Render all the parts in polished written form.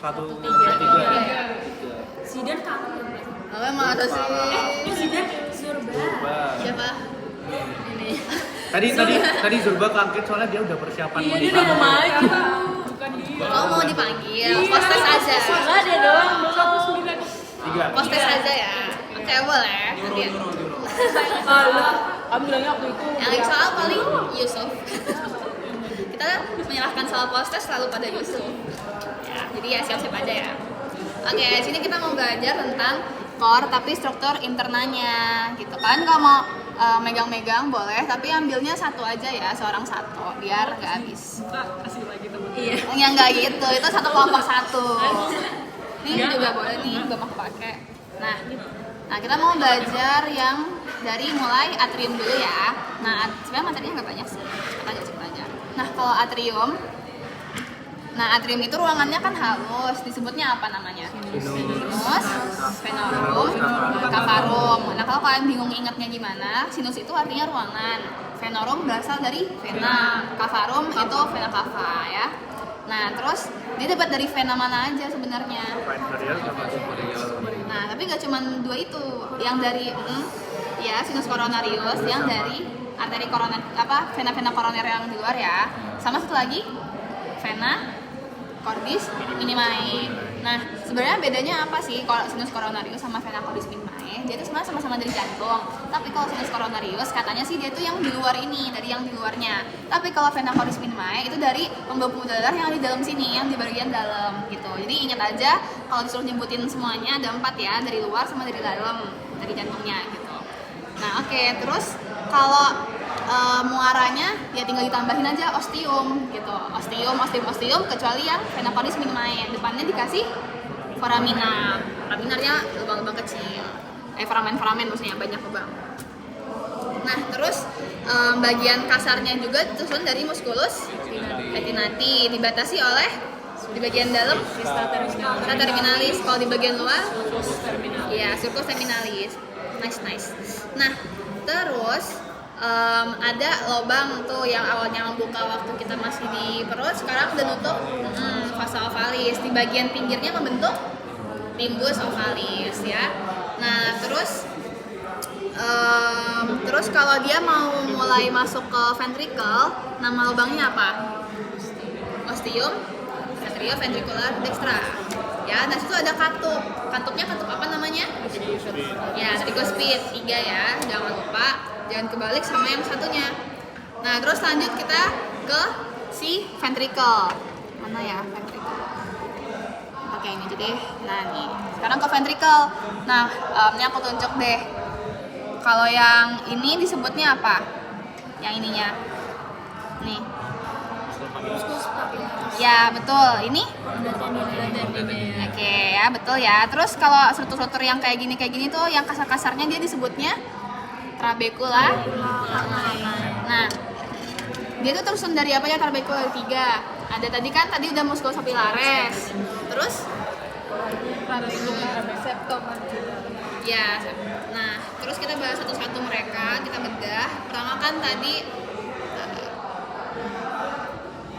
1-3. Zidan kangen. Oh, emang ada sih. Zidan Zurba. Siapa? Ini. Tadi Zurba kaget soalnya dia udah persiapan Iya, mau dia udah mau dipanggil. maju. Bukan dia. Oh, mau dipanggil. Postes aja. Enggak ada doang, 19. 3. Postes aja ya. Oke, boleh. Nanti. Alah, kamu bilangnya waktu itu. Yang soal paling Yusuf. Kita menyerahkan soal postes selalu pada Yusuf. Ya, jadi ya siap-siap aja ya. Oke, sini kita mau belajar tentang core tapi struktur internalnya gitu kan. Kalau mau megang-megang boleh, tapi ambilnya satu aja ya, seorang satu biar nggak habis. Kasih lagi teman. Iya. Yang nggak gitu, itu satu kelompok satu. Ini juga boleh nih, gue mau pakai. Nah kita mau belajar yang dari mulai atrium dulu ya. Nah sebenarnya materinya nggak banyak sih, cepet aja. Nah kalau atrium, atrium itu ruangannya kan halus, disebutnya apa namanya? Sinus, venorum, cavarum. Nah kalau kalian bingung ingatnya gimana, sinus itu artinya ruangan, venorum berasal dari vena, cavarum itu vena cava ya. Nah terus dia dapat dari vena mana aja sebenarnya? Nah tapi nggak cuma dua itu, yang dari ya sinus coronarius, yang dari arteri koroner vena koroner yang di luar ya, sama satu lagi vena cordis minimae. Nah, sebenarnya bedanya apa sih kalau sinus coronarius sama vena cordis minimae? Dia itu sebenarnya sama-sama dari jantung. Tapi kalau sinus coronarius katanya sih dia itu yang di luar ini, dari yang di luarnya. Tapi kalau vena cordis minimae itu dari pembuluh darah yang ada di dalam sini, yang di bagian dalam gitu. Jadi ingat aja kalau disuruh nyebutin semuanya ada 4 ya, dari luar sama dari dalam, dari jantungnya gitu. Nah, oke, terus kalau muaranya ya tinggal ditambahin aja ostium gitu, ostium kecuali yang vena cordis minimae, depannya dikasih foramina, foraminarnya lubang-lubang kecil, foramen maksudnya banyak lubang. Nah terus bagian kasarnya juga disusun dari musculus retinati, dibatasi oleh di bagian dalam cilia terminalis, kalau di bagian luar ya surcus terminalis. Nice. Nah terus ada lubang tuh yang awalnya membuka waktu kita masih di perut, sekarang udah nutup fossa ovalis. Di bagian pinggirnya membentuk limbus ovalis ya. Nah terus kalau dia mau mulai masuk ke ventricle, nama lubangnya apa? Ostium atrioventricular dextra ya. Nah situ ada katupnya katup apa namanya? Ya tricuspid 3 ya, jangan lupa. Jangan kebalik sama yang satunya. Nah terus lanjut kita ke si ventricle. Mana ya ventricle? Oke ini aja deh. Nah nih sekarang ke ventricle. Nah ini aku tunjuk deh. Kalau yang ini disebutnya apa? Yang ininya nih. Ya betul. Ini? Oke ya betul ya. Terus kalau struktur-struktur yang kayak gini tuh yang kasar-kasarnya dia disebutnya trabekula. Nah, dia tuh tersusun dari apa ya? Trabekula 3. Ada tadi udah musculus capillaris. Terus septum. Ya. Nah, terus kita bahas satu-satu mereka, kita bedah. Pertama kan tadi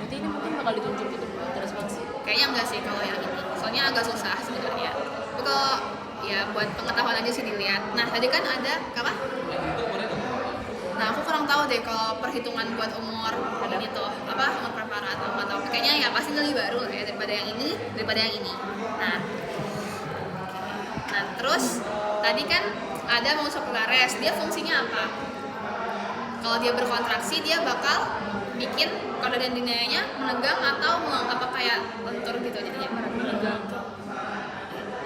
Berarti ini mungkin bakal ditunjuk gitu terus banget. kayaknya enggak sih kalau yang ini. Soalnya agak susah sebenarnya. Tapi kalau ya buat pengetahuan aja sih dilihat. Nah, tadi kan ada apa? Nah, aku kurang tahu deh kalau perhitungan buat umur ini tuh umur prepara atau nggak tahu. Kayaknya ya pasti lebih baru lah ya daripada yang ini. Nah terus tadi kan ada musculus capillaris, dia fungsinya apa? Kalau dia berkontraksi dia bakal bikin korda dendrinanya menegang atau apa kayak lentur gitu jadinya.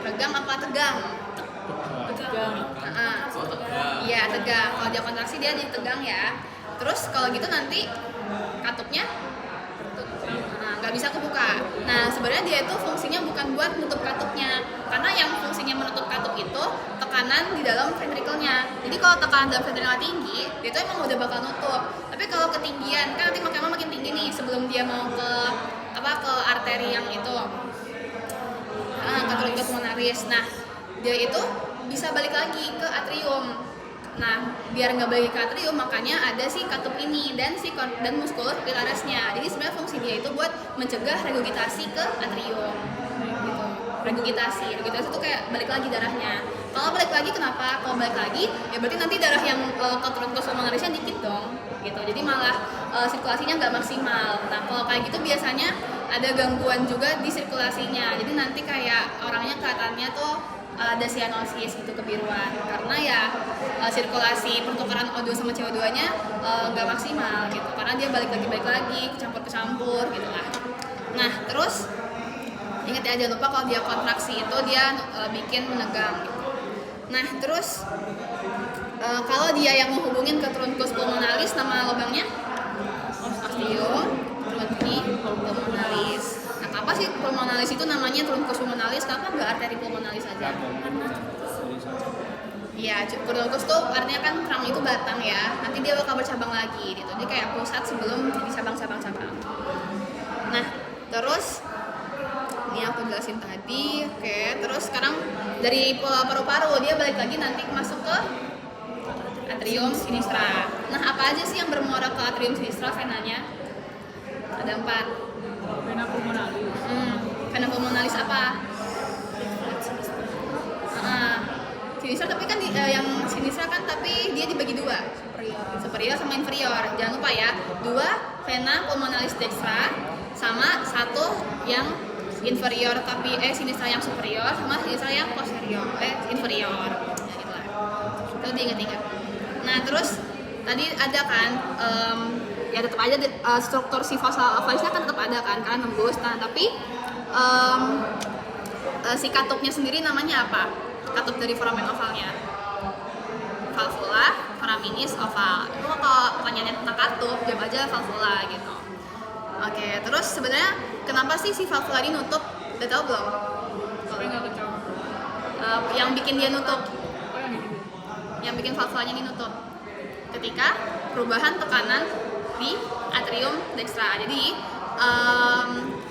Tegang apa tegang? Iya tegang. Kalau dia kontraksi dia jadi tegang ya. Terus kalau gitu nanti katupnya nggak bisa kebuka. Nah sebenarnya dia itu fungsinya bukan buat menutup katupnya, karena yang fungsinya menutup katup itu tekanan di dalam ventrikelnya. Jadi kalau tekanan dalam ventrikel tinggi, dia itu emang udah bakal nutup. Tapi kalau ketinggian kan nanti makin tinggi nih sebelum dia mau ke arteri yang itu katulus pulmonaris. Nah dia itu bisa balik lagi ke atrium. Nah, biar nggak balik ke atrium, makanya ada si katup ini dan musculus capillarisnya. Jadi sebenarnya fungsi dia itu buat mencegah regurgitasi ke atrium. Gitu. regurgitasi. Regurgitasi itu kayak balik lagi darahnya. Kalau balik lagi kenapa? Kalau balik lagi ya berarti nanti darah yang ke truncus pulmonarisnya dikit dong gitu. Jadi malah sirkulasinya nggak maksimal. Nah kalau kayak gitu biasanya ada gangguan juga di sirkulasinya. Jadi nanti kayak orangnya kelihatannya tuh ada cyanosis gitu, kebiruan, karena ya sirkulasi pertukaran O2 sama CO2-nya nggak maksimal gitu, karena dia balik lagi kecampur gitu lah. Nah terus ingat ya, jangan lupa kalau dia kontraksi itu dia bikin menegang gitu. Nah terus kalau dia yang menghubungin ke truncus pulmonalis, nama lubangnya osteum pulmonalis. Nah, apa sih pulmonalis itu namanya truncus pulmonalis? Kenapa nggak arteri pulmonalis aja? Iya, truncus tuh artinya kan trunk itu batang ya. Nanti dia bakal bercabang lagi gitu. Jadi kayak pusat sebelum jadi cabang-cabang. Nah, terus ini aku jelasin tadi. Oke, terus sekarang dari paru-paru dia balik lagi nanti masuk ke atrium sinistra. Nah, apa aja sih yang bermuara ke atrium sinistra venanya? Ada 4. Vena pulmonalis. Vena pulmonalis apa? Sinistra, tapi kan yang sinistra kan tapi dia dibagi 2. Superior sama inferior. Jangan lupa ya, 2 vena pulmonalis dextra sama 1 yang inferior tapi sinistra yang superior sama sinistra yang posterior inferior. Ya gitulah. Itu diingat-ingat. Nah, terus tadi ada kan ya tetap aja struktur si fossa ovalisnya kan tetap ada kan karena nembus. Nah tapi si katupnya sendiri namanya apa? Katup dari foramen ovalnya valvula foraminis oval. Itu kalau pertanyaannya tentang katup, jawab aja valvula gitu. Oke, terus sebenarnya kenapa sih si valvula ini nutup? Udah tahu belum? Supaya nggak kecang. Yang bikin dia nutup, Oh yang ini. yang bikin valvulanya ini nutup ketika perubahan tekanan di atrium dextra. Jadi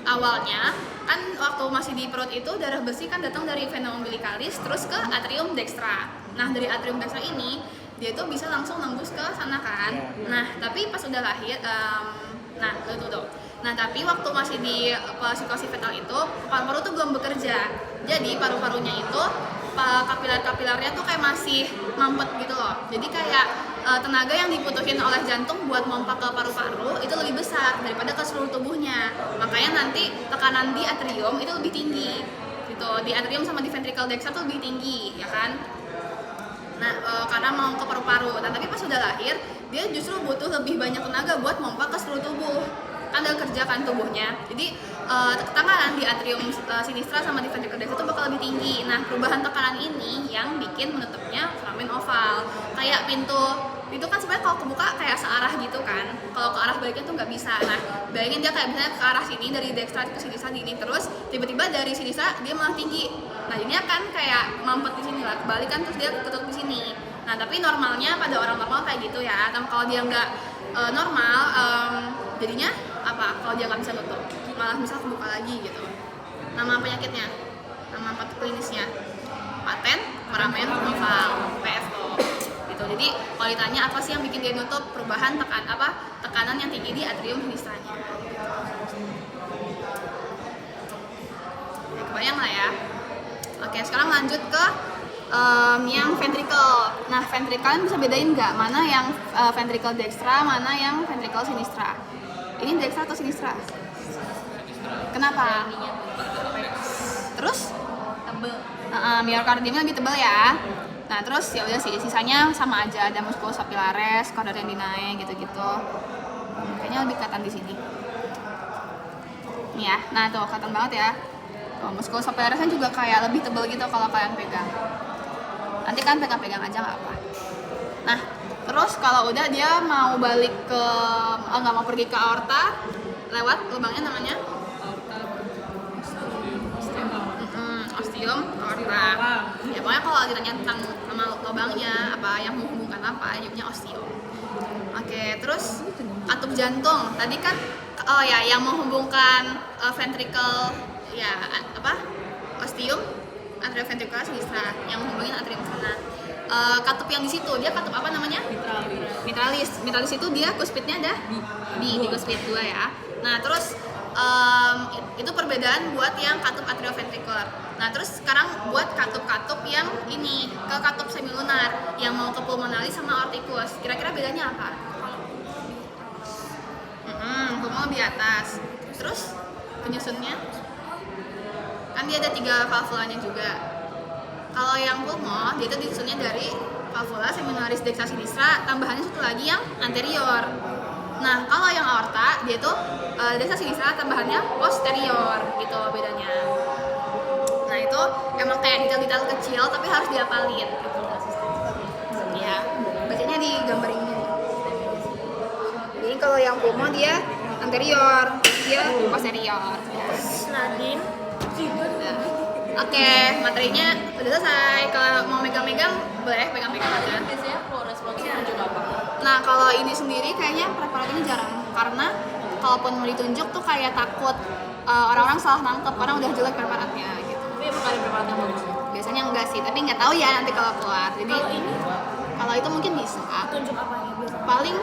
awalnya kan waktu masih di perut itu darah besi kan datang dari vena umbilicalis terus ke atrium dextra. Nah dari atrium dextra ini dia tuh bisa langsung nembus ke sana kan. Nah tapi pas udah lahir, nah tapi waktu masih di situasi fetal itu paru-paru tuh belum bekerja. Jadi paru-parunya itu kapilar-kapilarnya tuh kayak masih mampet gitu loh. Jadi kayak tenaga yang dibutuhin oleh jantung buat mompa ke paru-paru itu lebih besar daripada ke seluruh tubuhnya. Makanya nanti tekanan di atrium itu lebih tinggi gitu. Di atrium sama di ventricle dextra tuh lebih tinggi ya kan. Nah karena mau ke paru-paru. Nah tapi pas sudah lahir dia justru butuh lebih banyak tenaga buat mompa ke seluruh tubuh. Kan udah kerja kan tubuhnya. Jadi tekanan di atrium sinistra sama di ventricle dextra itu bakal lebih tinggi. Nah perubahan tekanan ini yang bikin menutupnya foramen oval. Kayak pintu itu kan sebenarnya kalau kebuka kayak searah gitu kan. Kalau ke arah baliknya tuh nggak bisa. Nah bayangin dia kayak misalnya ke arah sini dari dextra ke sinistra gini, terus tiba-tiba dari sinistra dia malah tinggi. Nah ini kan kayak mampet di sini lah, kebalikan terus dia ketutup di sini. Nah tapi normalnya pada orang normal kayak gitu ya. Tapi kalau dia nggak normal, jadinya apa? Kalau dia nggak bisa nutup, malah bisa kebuka lagi gitu. Nama penyakitnya, nama klinisnya, patent foramen oval (PFO). Gitu. Jadi kalau ditanya apa sih yang bikin dia nutup, perubahan tekanan yang tinggi di atrium sinistranya. Ya, kebayang lah ya. Oke, sekarang lanjut ke yang ventricle. Nah, ventricle bisa bedain nggak mana yang ventricle dextra, mana yang ventricle sinistra? Ini dextra atau sinistra? Kenapa? Terus? Tebel. Myokardiumnya lebih tebal ya. Nah terus ya udah sih, sisanya sama aja, ada musculus capillaris, chorda tendinae gitu-gitu. Kayaknya lebih kelihatan di sini. Nih ya, nah tuh kelihatan banget ya. Tuh, musculus capillarisnya juga kayak lebih tebal gitu kalau kalian pegang. Nanti kan pegang-pegang aja nggak apa. Nah terus kalau udah dia mau balik ke, nggak mau pergi ke aorta, lewat lubangnya namanya osteum aorta. Ya pokoknya kalau ditanya tentang nama lubangnya apa yang menghubungkan apa, jawabnya osteum. Oke, terus katup jantung. Tadi kan yang menghubungkan ventricle ya osteum atrioventricular sinistra yang menghubungin atrium kanan. Katup yang di situ dia katup apa namanya? Mitralis. Mitralis itu dia kuspitnya ada di kuspit 2 ya. Nah terus itu perbedaan buat yang katup atrioventricular. Nah terus sekarang buat katup-katup yang ini ke katup semilunar yang mau ke pulmonalis sama aorticus. Kira-kira bedanya apa? Pulmo lebih atas. Terus penyusunnya kan dia ada 3 valvulanya juga. Kalau yang pulmo dia itu disusunnya dari valvula seminaris dexa sinistra, tambahannya satu lagi yang anterior. Nah kalau yang aorta dia tuh dexa sinistra tambahannya posterior gitu bedanya. Nah itu emang kayak detail-detail kecil tapi harus diapalin gitu. Ya bacanya di gambar ini. Jadi kalau yang pulmo dia anterior, dia posterior. Nadine. Oke, materinya udah selesai. Kalau mau megang-megang, boleh pegang-pegang aja. Biasanya flow response-nya tunjuk apa? Nah, kalau ini sendiri kayaknya preparat ini jarang. Karena kalaupun mau ditunjuk tuh kayak takut orang-orang salah nangkep karena udah jelek preparatnya gitu. Tapi emang ada preparat yang bagus. Biasanya enggak sih, tapi nggak tahu ya nanti kalau keluar. Jadi Kalau ini kalau itu mungkin bisa. tunjuk apa ya biasanya? Paling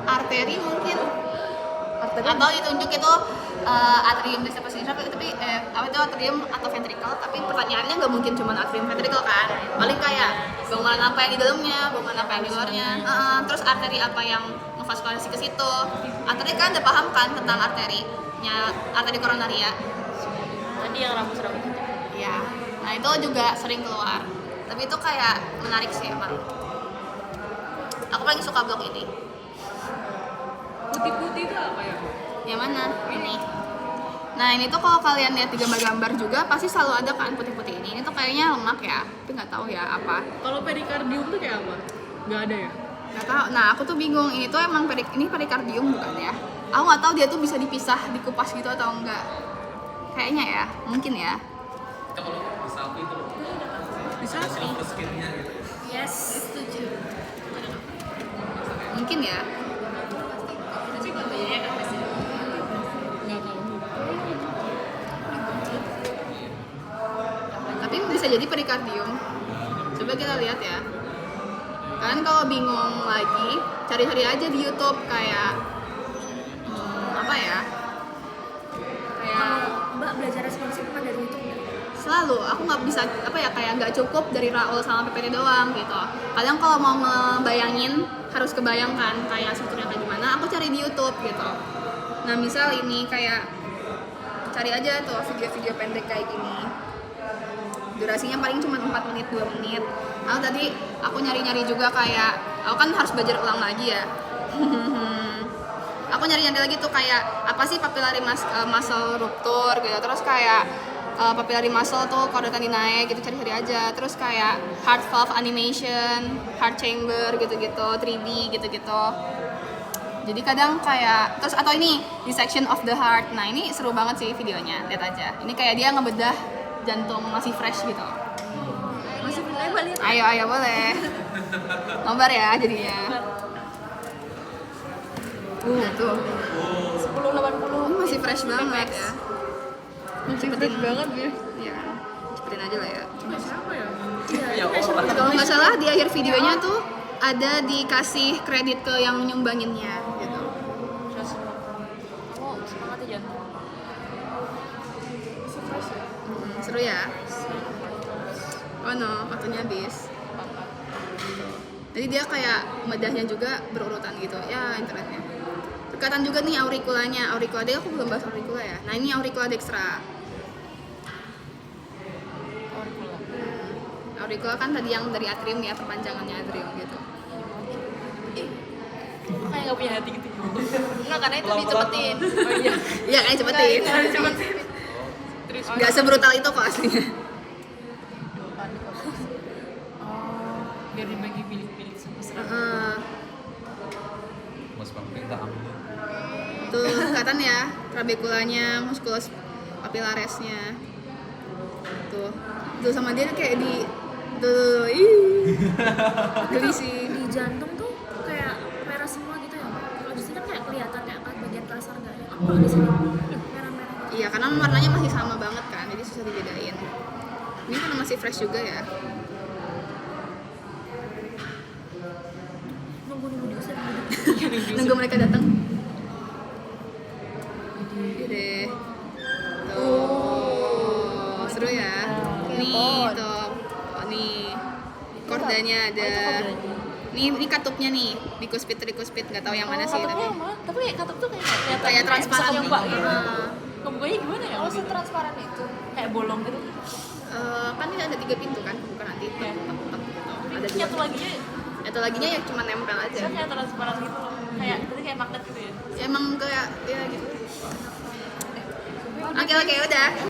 arteri mungkin. Atau ditunjuk itu atrium dexa sinistra, tapi apa itu atrium atau ventricle, tapi pertanyaannya nggak mungkin cuma atrium ventricle kan, paling kayak bangunan apa yang di dalamnya, bangunan apa yang di luarnya, terus arteri apa yang memvaskularisi ke situ. Arteri kan udah paham kan tentang arterinya, arteri koronaria. Tadi yang rambut-rambut itu. Ya, nah itu juga sering keluar, tapi itu kayak menarik sih emang. Aku paling suka blok ini. Putih-putih itu apa ya? Yang mana? Ini. Nah ini tuh kalau kalian lihat di gambar-gambar juga pasti selalu ada kan putih-putih ini. Ini tuh kayaknya lemak ya, tapi nggak tahu ya apa. Kalau perikardium tuh kayak apa? Nggak ada ya? Nggak tahu. Nah aku tuh bingung. Ini tuh emang ini perikardium bukan ya? Aku nggak tahu dia tuh bisa dipisah, dikupas gitu atau enggak. Kayaknya ya, mungkin ya. Kita kalau bisa apa itu loh. Bisa Ada silver skin-nya gitu. Yes. Setuju. Mungkin ya. Nggak tahu. Tapi bisa jadi perikardium. Coba kita lihat ya. Kalian kalau bingung lagi, cari-cari aja di YouTube kayak apa ya? Kayak Mbak belajar responsif kan dari YouTube nggak? selalu aku nggak bisa apa ya kayak nggak cukup dari Raul sama PPT doang gitu. Kadang kalau mau ngebayangin harus kebayangkan kayak strukturnya kayak gimana, aku cari di YouTube gitu. Nah misal ini kayak cari aja tuh video-video pendek kayak gini. Durasinya paling cuma 4 menit 2 menit. Lalu tadi aku nyari-nyari juga kayak aku kan harus belajar ulang lagi ya. Aku nyari-nyari lagi tuh kayak apa sih papillary muscle rupture gitu. Terus kayak papillary muscle tuh chordotendinae gitu, cari-cari aja. Terus kayak heart valve animation, heart chamber gitu-gitu, 3D gitu-gitu. Jadi kadang kayak terus atau ini dissection of the heart. Nah, ini seru banget sih videonya. Lihat aja. Ini kayak dia ngebedah jantung masih fresh gitu. Masih lebar lihat. Ayo boleh. Nobar ya jadinya. Tuh. 1080. Ini masih fresh banget ya. Masih fresh banget ya. Iya. Cepetin aja lah ya. Cuma siapa ya? Ya Allah. Kalau nggak salah di akhir videonya tuh ada dikasih kredit ke yang nyumbanginnya gitu. Kamu semangat ya jantung. Seru ya. Oh no, waktunya habis. Jadi dia kayak medahnya juga berurutan gitu. Ya internetnya. Kelihatan juga nih auriculanya. Auricula dia aku belum bahas auricula ya. Nah ini auricula dextra. Auricula kan tadi yang dari atrium ya, perpanjangannya atrium gitu. Kayak nggak punya hati gitu. Enggak, karena itu Pelan-pelan. dicepetin. Oh iya. Iya kan cepetin. Terus Gak sebrutal itu kok aslinya. biar dibagi pilih-pilih sama serat. Mas Bang tak ambil. Tuh kelihatan ya trabekulanya, musculus papillaresnya. Tuh sama dia kayak di tuh geli sih. Di jantung tuh kayak merah semua gitu ya. Kalau di sini kan kayak kelihatan kayak bagian kasar nggak ya? Kalau di sini merah-merah. Iya karena warnanya masih sama banget kan, jadi susah dibedain. Ini karena masih fresh juga ya. Nunggu diusir. Nunggu mereka datang. Iya deh. Nih tuh, oh, nih kordanya ada. Ini katupnya nih, dikuspit nggak tahu yang mana sih tapi. Tapi kayak katup tuh kayak Kayak transparan bisa nih. nyoba gitu. Heeh. Nyobain gimana ya? Oh, gitu? transparan itu. Kayak bolong gitu. Kan ini ada 3 pintu kan, bukan nanti tek, tek, tek, gitu. Ada Yang 2. laginya Satu laginya ya cuma nempel aja. bisa kayak transparan gitu loh. Kayak berarti kayak magnet gitu ya. Ya, emang kayak ya gitu. Oke, udah.